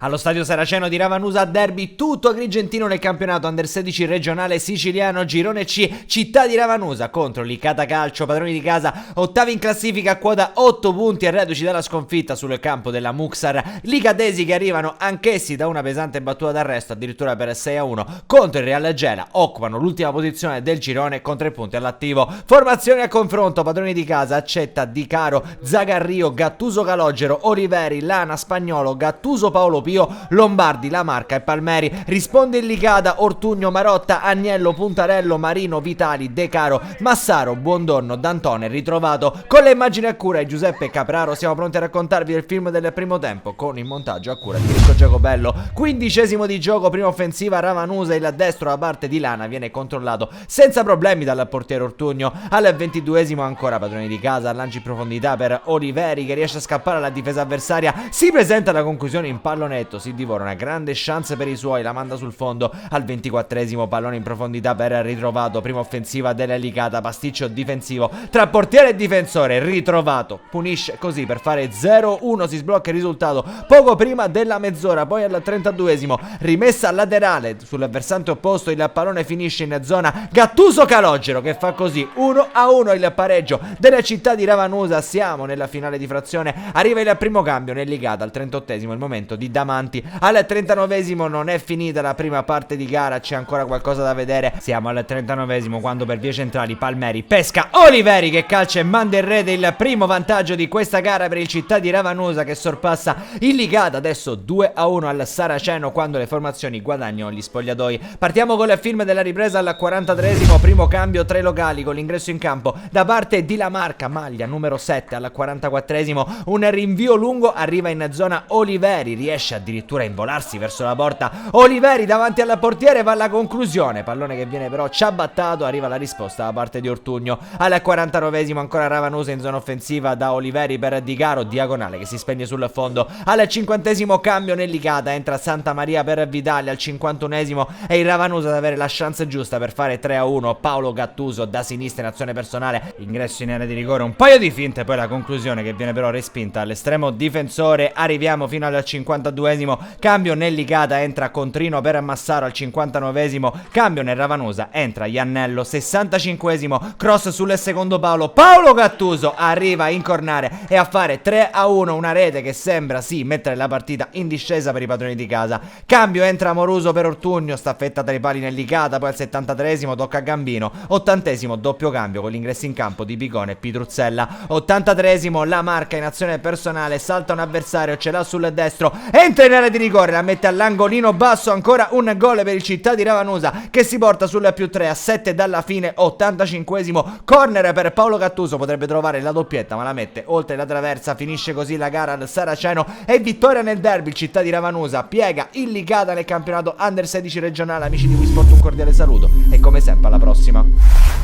Allo stadio Saraceno di Ravanusa, derby tutto agrigentino nel campionato Under 16 regionale siciliano Girone C, città di Ravanusa contro Licata Calcio, padroni di casa, ottavi in classifica a quota 8 punti e reduci dalla sconfitta sul campo della Muxar. Licatesi che arrivano anch'essi da una pesante battuta d'arresto, addirittura per 6-1 contro il Real Gela, occupano l'ultima posizione del girone con 3 punti all'attivo. Formazione a confronto: padroni di casa Accetta, Di Caro, Zagarrio, Gattuso Calogero, Oliveri, Lana, Spagnolo, Gattuso Paolo Pio, Lombardi, La Marca e Palmeri. Risponde il Licata: Ortugno, Marotta, Agnello, Puntarello, Marino, Vitali, De Caro, Massaro, Buondorno, D'Antone ritrovato. Con le immagini a cura di Giuseppe Capraro siamo pronti a raccontarvi il film del primo tempo con il montaggio a cura di Ricco Giacobello. 15° di gioco, prima offensiva Ravanusa, il destro da parte di Lana viene controllato senza problemi dal portiere Ortugno. Al 22° ancora padroni di casa, lanci in profondità per Oliveri che riesce a scappare alla difesa avversaria, si presenta la conclusione in pallonetto, si divora una grande chance per i suoi, la manda sul fondo. Al 24° pallone in profondità per ritrovato, prima offensiva della Licata, pasticcio difensivo tra portiere e difensore, ritrovato punisce così per fare 0-1, si sblocca il risultato poco prima della mezz'ora. Poi al 32° rimessa laterale sul versante opposto, il pallone finisce in zona Gattuso Calogero che fa così 1-1 il pareggio della città di Ravanusa. Siamo nella finale di frazione, arriva il primo cambio nel Licata al 38° il momento di Damanti. Al 39° non è finita la prima parte di gara, c'è ancora qualcosa da vedere. Siamo al 39° quando per vie centrali Palmeri pesca Oliveri che calcia e manda in rete il primo vantaggio di questa gara per il città di Ravanusa che sorpassa il Licata. Adesso 2-1 al Saraceno quando le formazioni guadagnano gli spogliatoi. Partiamo con il film della ripresa al 43°, primo cambio tra i locali con l'ingresso in campo da parte di La Marca, maglia numero 7. Al 44° un rinvio lungo, arriva in zona Oliveri, riesce addirittura a involarsi verso la porta. Oliveri davanti al portiere, va alla conclusione, pallone che viene però ciabattato, arriva la risposta da parte di Ortugno. Al 49° ancora Ravanusa in zona offensiva da Oliveri per Di Caro, diagonale che si spegne sul fondo. Al 50° cambio nel Licata, entra Santa Maria per Vitali. Al 51° è il Ravanusa ad avere la chance giusta per fare 3-1, Paolo Gattuso da sinistra in azione personale, ingresso in area di rigore, un paio di finte, poi la conclusione che viene però respinta all'estremo difensore. Arriviamo fino al 52° cambio nel Licata, entra Contrino per Massaro. Al 59° cambio nel Ravanusa, entra Iannello. 65° cross sul secondo palo, Paolo Gattuso arriva a incornare e a fare 3-1, una rete che sembra sì mettere la partita in discesa per i padroni di casa. Cambio, entra Moruso per Ortugno, staffetta tra i pali nel Licata. Poi al 73° tocca a Gambino. 80° doppio cambio con l'ingresso in campo di Picone e Pitruzzella. 83° La Marca in azione personale, salta un avversario, ce l'ha sul destro, entra in area di rigore, la mette all'angolino basso. Ancora un gol per il città di Ravanusa che si porta sul +3 a 7 dalla fine. 85° corner per Paolo Gattuso, potrebbe trovare la doppietta ma la mette oltre la traversa. Finisce così la gara al Saraceno e vittoria nel derby. Il città di Ravanusa piega il Licata nel campionato Under 16 regionale. Amici di Wii Sport, un cordiale saluto e come sempre alla prossima.